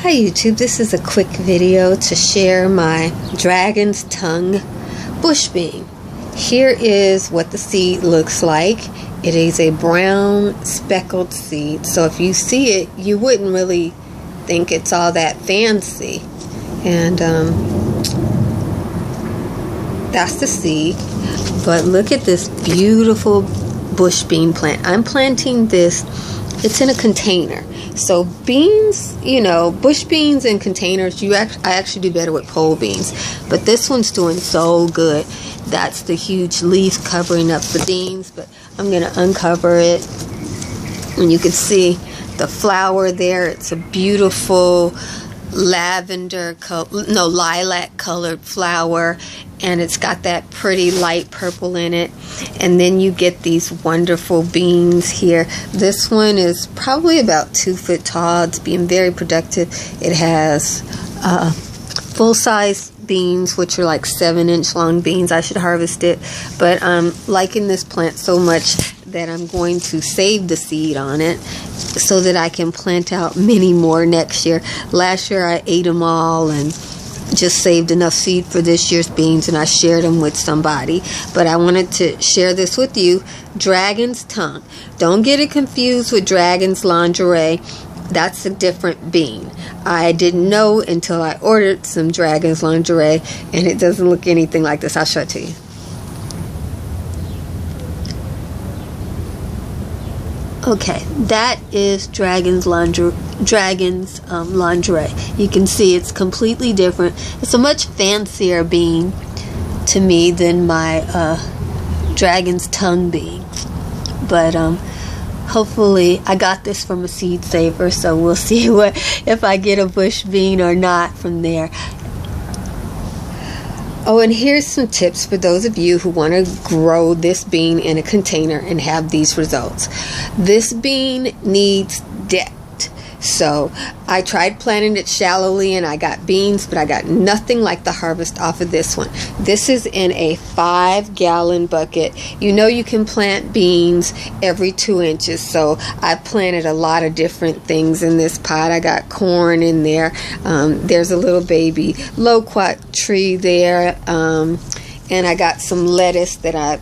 Hi YouTube, this is a quick video to share my dragon's tongue bush bean. Here is what the seed looks like. It is a brown speckled seed, so if you see it you wouldn't really think it's all that fancy. And that's the seed. But look at this beautiful bush bean plant. I'm planting this. It's in a container. So beans, bush beans in containers, I actually do better with pole beans. But this one's doing so good. That's the huge leaf covering up the beans. But I'm going to uncover it. And you can see the flower there. It's a beautiful lilac colored flower, and it's got that pretty light purple in it. And then you get these wonderful beans here. This one is probably about 2 foot tall. It's being very productive. It has full-size beans, which are like 7-inch long beans. I should harvest it, but I'm liking this plant so much that I'm going to save the seed on it so that I can plant out many more next year. Last year I ate them all and just saved enough seed for this year's beans, and I shared them with somebody. But I wanted to share this with you. Dragon's tongue. Don't get it confused with dragon's lingerie. That's a different bean. I didn't know until I ordered some dragon's lingerie, and it doesn't look anything like this. I'll show it to you. Okay, that is dragon's lingerie. You can see it's completely different. It's a much fancier bean to me than my dragon's tongue bean. But hopefully, I got this from a seed saver, so we'll see if I get a bush bean or not from there. Oh, and here's some tips for those of you who want to grow this bean in a container and have these results. This bean needs depth. So I tried planting it shallowly and I got beans, but I got nothing like the harvest off of this one. This is in a 5-gallon bucket. You can plant beans every 2 inches. So I planted a lot of different things in this pot. I got corn in there. There's a little baby loquat tree there. And I got some lettuce that I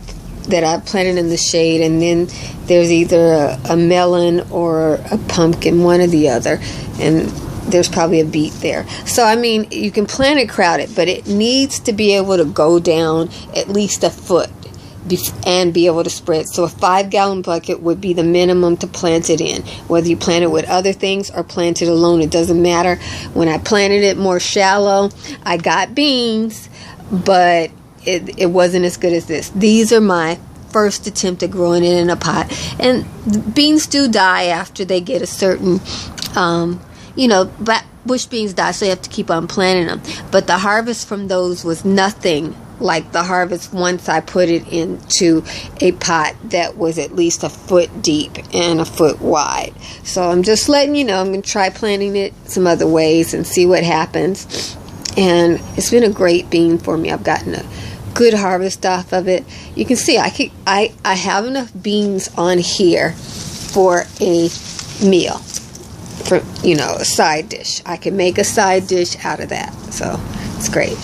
planted in the shade, and then there's either a melon or a pumpkin, one or the other, and there's probably a beet there. So I mean, you can plant it crowded, but it needs to be able to go down at least a foot and be able to spread. So a 5-gallon bucket would be the minimum to plant it in. Whether you plant it with other things or plant it alone, it doesn't matter. When I planted it more shallow, I got beans, but it wasn't as good as this. These are my first attempt at growing it in a pot, and beans do die after they get a certain bush beans die, so you have to keep on planting them. But the harvest from those was nothing like the harvest once I put it into a pot that was at least a foot deep and a foot wide. So I'm just letting you know, I'm going to try planting it some other ways and see what happens. And it's been a great bean for me. I've gotten a good harvest off of it. You can see I have enough beans on here for a meal, for a side dish. I can make a side dish out of that, so it's great.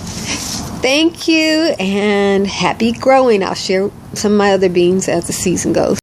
Thank you, and happy growing. I'll share some of my other beans as the season goes.